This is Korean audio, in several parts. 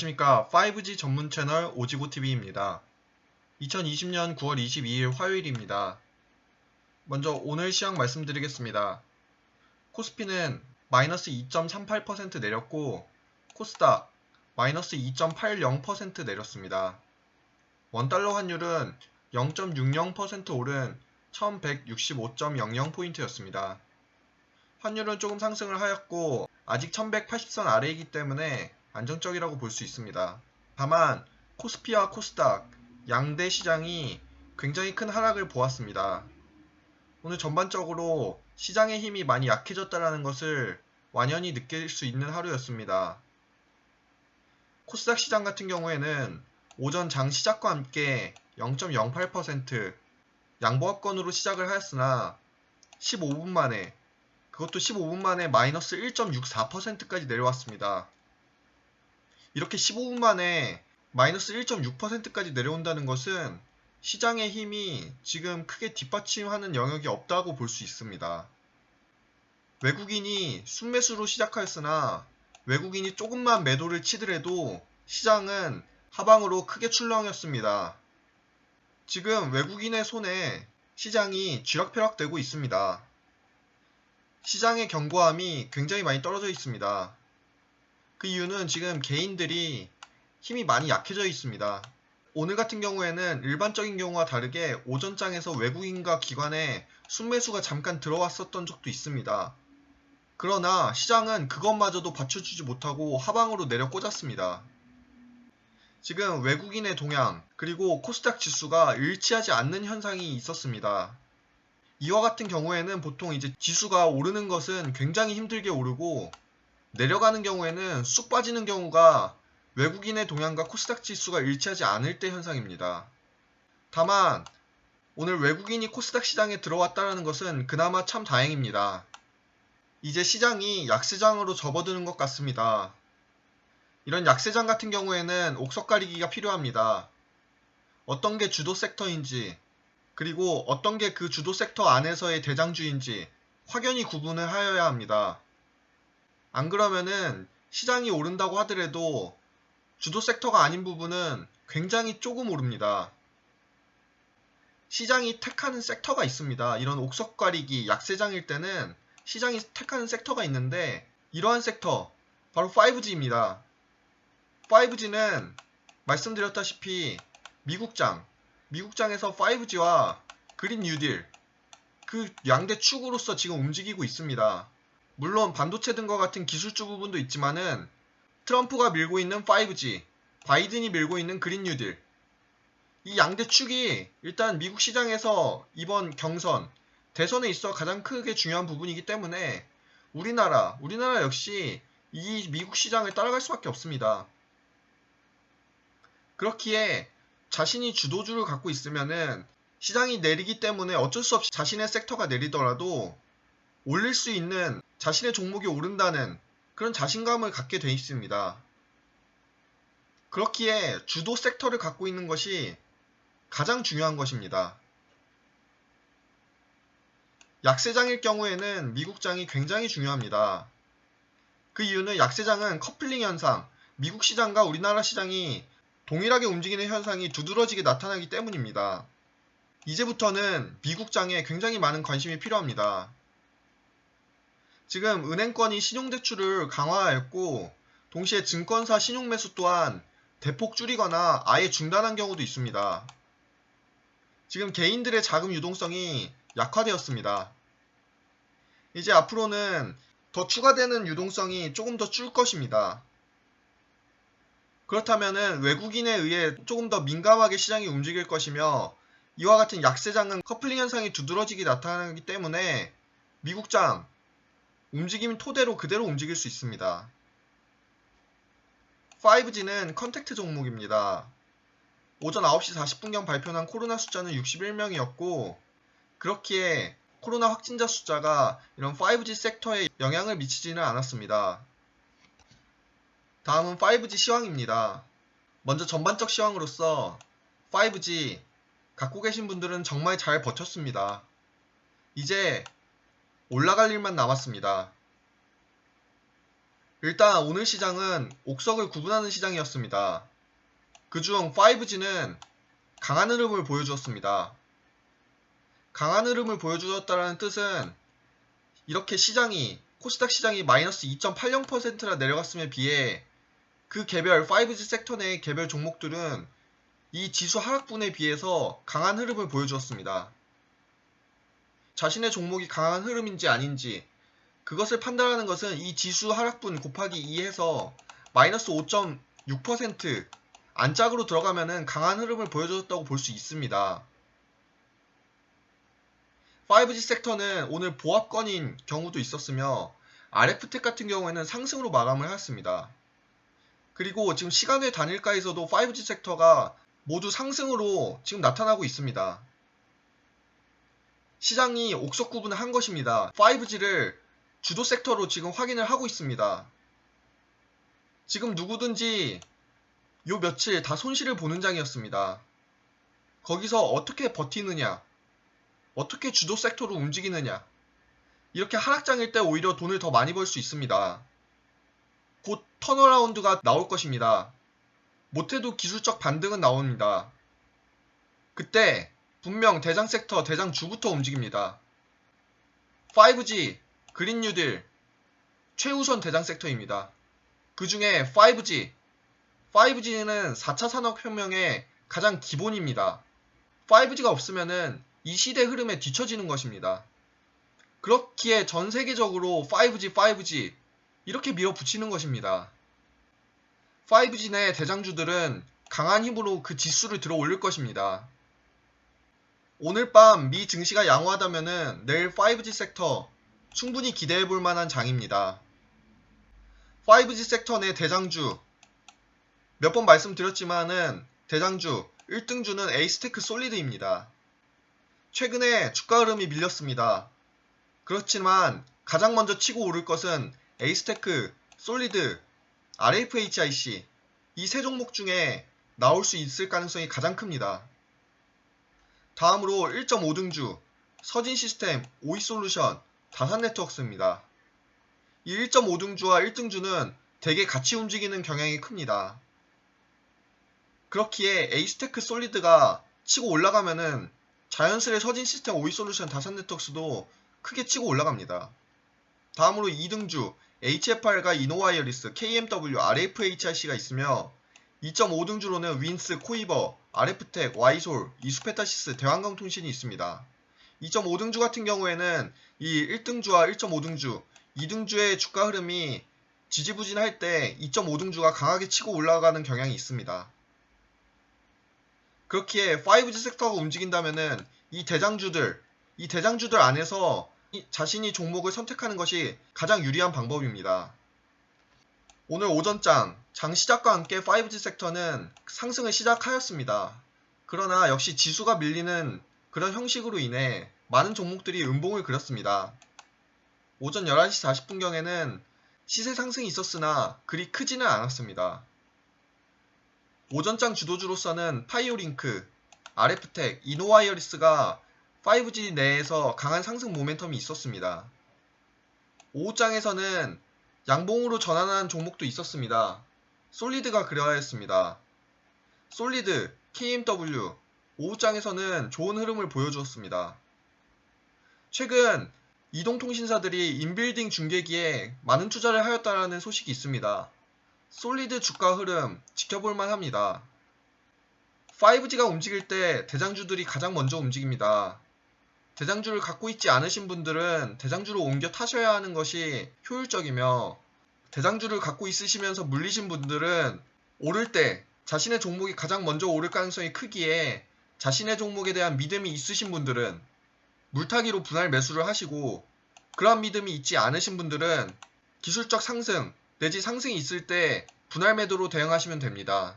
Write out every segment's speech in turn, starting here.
안녕하십니까. 5G 전문 채널 오지고TV입니다. 2020년 9월 22일 화요일입니다. 먼저 오늘 시황 말씀드리겠습니다. 코스피는 마이너스 2.38% 내렸고 코스닥 마이너스 2.80% 내렸습니다. 원달러 환율은 0.60% 오른 1165.00포인트였습니다. 환율은 조금 상승을 하였고 아직 1180선 아래이기 때문에 안정적이라고 볼 수 있습니다. 다만 코스피와 코스닥 양대 시장이 굉장히 큰 하락을 보았습니다. 오늘 전반적으로 시장의 힘이 많이 약해졌다는 것을 완연히 느낄 수 있는 하루였습니다. 코스닥 시장 같은 경우에는 오전 장 시작과 함께 0.08% 양보합권으로 시작을 하였으나 15분 만에 그것도 15분 만에 마이너스 1.64%까지 내려왔습니다. 이렇게 15분 만에 마이너스 1.6%까지 내려온다는 것은 시장의 힘이 지금 크게 뒷받침하는 영역이 없다고 볼 수 있습니다. 외국인이 순매수로 시작하였으나 외국인이 조금만 매도를 치더라도 시장은 하방으로 크게 출렁였습니다. 지금 외국인의 손에 시장이 쥐락펴락되고 있습니다. 시장의 견고함이 굉장히 많이 떨어져 있습니다. 그 이유는 지금 개인들이 힘이 많이 약해져 있습니다. 오늘 같은 경우에는 일반적인 경우와 다르게 오전장에서 외국인과 기관의 순매수가 잠깐 들어왔었던 적도 있습니다. 그러나 시장은 그것마저도 받쳐주지 못하고 하방으로 내려 꽂았습니다. 지금 외국인의 동향 그리고 코스닥 지수가 일치하지 않는 현상이 있었습니다. 이와 같은 경우에는 보통 이제 지수가 오르는 것은 굉장히 힘들게 오르고 내려가는 경우에는 쑥 빠지는 경우가 외국인의 동향과 코스닥 지수가 일치하지 않을 때 현상입니다. 다만 오늘 외국인이 코스닥 시장에 들어왔다는 것은 그나마 참 다행입니다. 이제 시장이 약세장으로 접어드는 것 같습니다. 이런 약세장 같은 경우에는 옥석 가리기가 필요합니다. 어떤 게 주도 섹터인지 그리고 어떤 게 그 주도 섹터 안에서의 대장주인지 확연히 구분을 하여야 합니다. 안 그러면은 시장이 오른다고 하더라도 주도 섹터가 아닌 부분은 굉장히 조금 오릅니다. 시장이 택하는 섹터가 있습니다. 이런 옥석 가리기 약세장일 때는 시장이 택하는 섹터가 있는데 이러한 섹터 바로 5G입니다. 5G는 말씀드렸다시피 미국장에서 5G와 그린 뉴딜 그 양대 축으로서 지금 움직이고 있습니다. 물론 반도체 등과 같은 기술주 부분도 있지만은 트럼프가 밀고 있는 5G, 바이든이 밀고 있는 그린 뉴딜 이 양대 축이 일단 미국 시장에서 이번 경선, 대선에 있어 가장 크게 중요한 부분이기 때문에 우리나라 역시 이 미국 시장을 따라갈 수밖에 없습니다. 그렇기에 자신이 주도주를 갖고 있으면은 시장이 내리기 때문에 어쩔 수 없이 자신의 섹터가 내리더라도 올릴 수 있는 자신의 종목이 오른다는 그런 자신감을 갖게 돼 있습니다. 그렇기에 주도 섹터를 갖고 있는 것이 가장 중요한 것입니다. 약세장일 경우에는 미국장이 굉장히 중요합니다. 그 이유는 약세장은 커플링 현상, 미국 시장과 우리나라 시장이 동일하게 움직이는 현상이 두드러지게 나타나기 때문입니다. 이제부터는 미국장에 굉장히 많은 관심이 필요합니다. 지금 은행권이 신용대출을 강화하였고 동시에 증권사 신용매수 또한 대폭 줄이거나 아예 중단한 경우도 있습니다. 지금 개인들의 자금 유동성이 약화되었습니다. 이제 앞으로는 더 추가되는 유동성이 조금 더 줄 것입니다. 그렇다면 외국인에 의해 조금 더 민감하게 시장이 움직일 것이며 이와 같은 약세장은 커플링 현상이 두드러지게 나타나기 때문에 미국장 움직임 토대로 그대로 움직일 수 있습니다. 5G는 컨택트 종목입니다. 오전 9시 40분경 발표한 코로나 숫자는 61명이었고 그렇기에 코로나 확진자 숫자가 이런 5G 섹터에 영향을 미치지는 않았습니다. 다음은 5G 시황입니다. 먼저 전반적 시황으로서 5G 갖고 계신 분들은 정말 잘 버텼습니다. 이제 올라갈 일만 남았습니다. 일단 오늘 시장은 옥석을 구분하는 시장이었습니다. 그중 5G는 강한 흐름을 보여주었습니다. 강한 흐름을 보여주었다는 뜻은 이렇게 코스닥 시장이 마이너스 2.80%나 내려갔음에 비해 그 개별 5G 섹터 내 개별 종목들은 이 지수 하락분에 비해서 강한 흐름을 보여주었습니다. 자신의 종목이 강한 흐름인지 아닌지 그것을 판단하는 것은 이 지수 하락분 곱하기 2해서 마이너스 5.6% 안짝으로 들어가면은 강한 흐름을 보여줬다고 볼 수 있습니다. 5G 섹터는 오늘 보합권인 경우도 있었으며 RF텍 같은 경우에는 상승으로 마감을 하였습니다. 그리고 지금 시간의 단일가에서도 5G 섹터가 모두 상승으로 지금 나타나고 있습니다. 시장이 옥석 구분을 한 것입니다. 5G를 주도 섹터로 지금 확인을 하고 있습니다. 지금 누구든지 요 며칠 다 손실을 보는 장이었습니다. 거기서 어떻게 버티느냐, 어떻게 주도 섹터로 움직이느냐, 이렇게 하락장일 때 오히려 돈을 더 많이 벌 수 있습니다. 곧 턴어라운드가 나올 것입니다. 못해도 기술적 반등은 나옵니다. 그때 분명 대장 섹터, 대장 주부터 움직입니다. 5G, 그린 뉴딜, 최우선 대장 섹터입니다. 그 중에 5G, 5G는 4차 산업혁명의 가장 기본입니다. 5G가 없으면은 이 시대 흐름에 뒤처지는 것입니다. 그렇기에 전 세계적으로 5G 이렇게 밀어붙이는 것입니다. 5G 내 대장주들은 강한 힘으로 그 지수를 들어 올릴 것입니다. 오늘 밤 미 증시가 양호하다면은 내일 5G sek터 충분히 기대해 볼 만한 장입니다. 5G 섹터 내 대장주 몇 번 말씀드렸지만은 대장주 1등주는 에이스테크 솔리드입니다. 최근에 주가 흐름이 밀렸습니다. 그렇지만 가장 먼저 치고 오를 것은 에이스테크, 솔리드, RFHIC 이 세 종목 중에 나올 수 있을 가능성이 가장 큽니다. 다음으로 1.5등주 서진시스템, 오이솔루션, 다산네트워크스입니다. 이 1.5등주와 1등주는 되게 같이 움직이는 경향이 큽니다. 그렇기에 에이스테크 솔리드가 치고 올라가면은 자연스레 서진시스템, 오이솔루션, 다산네트워크스도 크게 치고 올라갑니다. 다음으로 2등주 HFR과 이노와이어리스, KMW, RFHIC가 있으며 2.5등주로는 윈스, 코이버, RF텍, 와이솔, 이수페타시스, 대환경통신이 있습니다. 2.5등주 같은 경우에는 이 1등주와 1.5등주, 2등주의 주가 흐름이 지지부진할 때 2.5등주가 강하게 치고 올라가는 경향이 있습니다. 그렇기에 5G 섹터가 움직인다면은 이 대장주들 안에서 자신이 종목을 선택하는 것이 가장 유리한 방법입니다. 오늘 오전장 시작과 함께 5G sek터는 상승을 시작하였습니다. 그러나 역시 지수가 밀리는 그런 형식으로 인해 많은 종목들이 음봉을 그렸습니다. 오전 11시 40분경에는 시세 상승이 있었으나 그리 크지는 않았습니다. 오전장 주도주로서는 파이오링크, RF텍, 이노와이어리스가 5G 내에서 강한 상승 모멘텀이 있었습니다. 오후장에서는 양봉으로 전환한 종목도 있었습니다. 솔리드가 그려야했습니다. 솔리드, KMW, 오후장에서는 좋은 흐름을 보여주었습니다. 최근 이동통신사들이 인빌딩 중계기에 많은 투자를 하였다는 소식이 있습니다. 솔리드 주가 흐름 지켜볼만 합니다. 5G가 움직일 때 대장주들이 가장 먼저 움직입니다. 대장주를 갖고 있지 않으신 분들은 대장주로 옮겨 타셔야 하는 것이 효율적이며 대장주를 갖고 있으시면서 물리신 분들은 오를 때 자신의 종목이 가장 먼저 오를 가능성이 크기에 자신의 종목에 대한 믿음이 있으신 분들은 물타기로 분할 매수를 하시고 그러한 믿음이 있지 않으신 분들은 기술적 상승 내지 상승이 있을 때 분할 매도로 대응하시면 됩니다.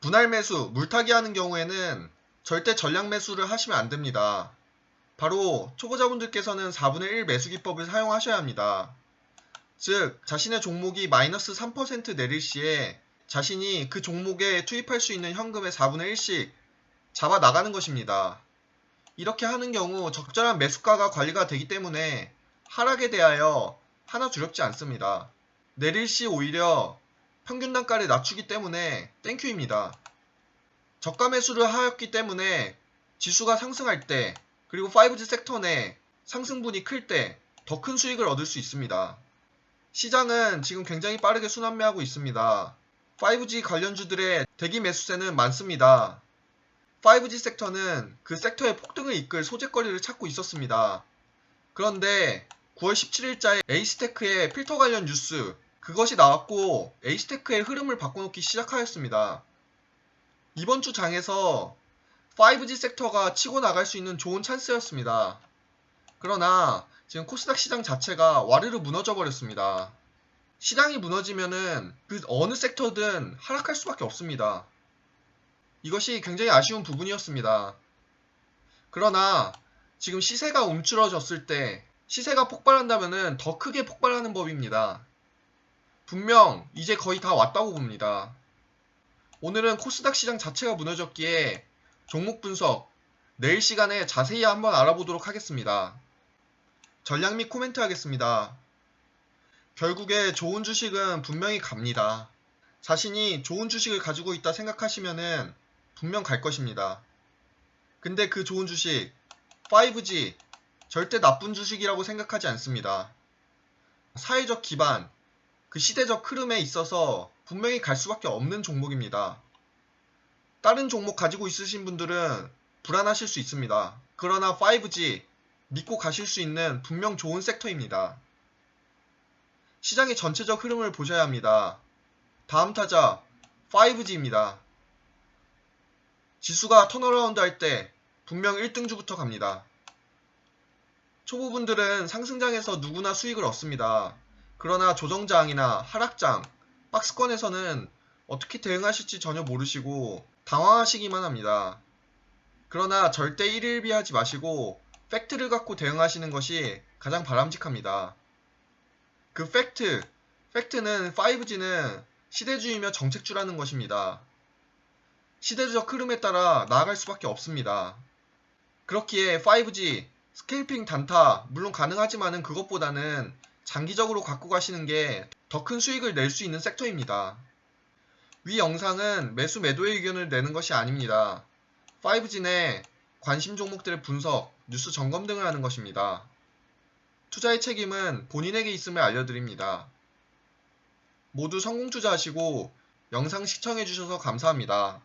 분할 매수, 물타기 하는 경우에는 절대 전량 매수를 하시면 안 됩니다. 바로 초보자분들께서는 4분의 1 매수 기법을 사용하셔야 합니다. 즉 자신의 종목이 마이너스 3% 내릴 시에 자신이 그 종목에 투입할 수 있는 현금의 4분의 1씩 잡아 나가는 것입니다. 이렇게 하는 경우 적절한 매수가가 관리가 되기 때문에 하락에 대하여 하나 두렵지 않습니다. 내릴 시 오히려 평균 단가를 낮추기 때문에 땡큐입니다. 저가 매수를 하였기 때문에 지수가 상승할 때, 그리고 5G 섹터 내 상승분이 클 때 더 큰 수익을 얻을 수 있습니다. 시장은 지금 굉장히 빠르게 순환매하고 있습니다. 5G 관련주들의 대기 매수세는 많습니다. 5G 섹터는 그 섹터의 폭등을 이끌 소재거리를 찾고 있었습니다. 그런데 9월 17일자에 에이스테크의 필터 관련 뉴스, 그것이 나왔고 에이스테크의 흐름을 바꿔놓기 시작하였습니다. 이번 주 장에서 5G 섹터가 치고 나갈 수 있는 좋은 찬스였습니다. 그러나 지금 코스닥 시장 자체가 와르르 무너져 버렸습니다. 시장이 무너지면은 그 어느 섹터든 하락할 수밖에 없습니다. 이것이 굉장히 아쉬운 부분이었습니다. 그러나 지금 시세가 움츠러졌을 때 시세가 폭발한다면은 더 크게 폭발하는 법입니다. 분명 이제 거의 다 왔다고 봅니다. 오늘은 코스닥 시장 자체가 무너졌기에 종목 분석 내일 시간에 자세히 한번 알아보도록 하겠습니다. 전략 및 코멘트 하겠습니다. 결국에 좋은 주식은 분명히 갑니다. 자신이 좋은 주식을 가지고 있다 생각하시면은 분명 갈 것입니다. 근데 그 좋은 주식 5G 절대 나쁜 주식이라고 생각하지 않습니다. 사회적 기반, 그 시대적 흐름에 있어서 분명히 갈 수밖에 없는 종목입니다. 다른 종목 가지고 있으신 분들은 불안하실 수 있습니다. 그러나 5G 믿고 가실 수 있는 분명 좋은 섹터입니다. 시장의 전체적 흐름을 보셔야 합니다. 다음 타자 5G입니다. 지수가 턴어라운드 할 때 분명 1등주부터 갑니다. 초보분들은 상승장에서 누구나 수익을 얻습니다. 그러나 조정장이나 하락장, 박스권에서는 어떻게 대응하실지 전혀 모르시고 당황하시기만 합니다. 그러나 절대 일일비하지 마시고 팩트를 갖고 대응하시는 것이 가장 바람직합니다. 그 팩트는 5G는 시대주의며 정책주라는 것입니다. 시대적 흐름에 따라 나아갈 수밖에 없습니다. 그렇기에 5G, 스케일핑 단타 물론 가능하지만은 그것보다는 장기적으로 갖고 가시는 게 더 큰 수익을 낼 수 있는 섹터입니다. 위 영상은 매수 매도의 의견을 내는 것이 아닙니다. 5G 내 관심 종목들의 분석, 뉴스 점검 등을 하는 것입니다. 투자의 책임은 본인에게 있음을 알려드립니다. 모두 성공 투자하시고 영상 시청해주셔서 감사합니다.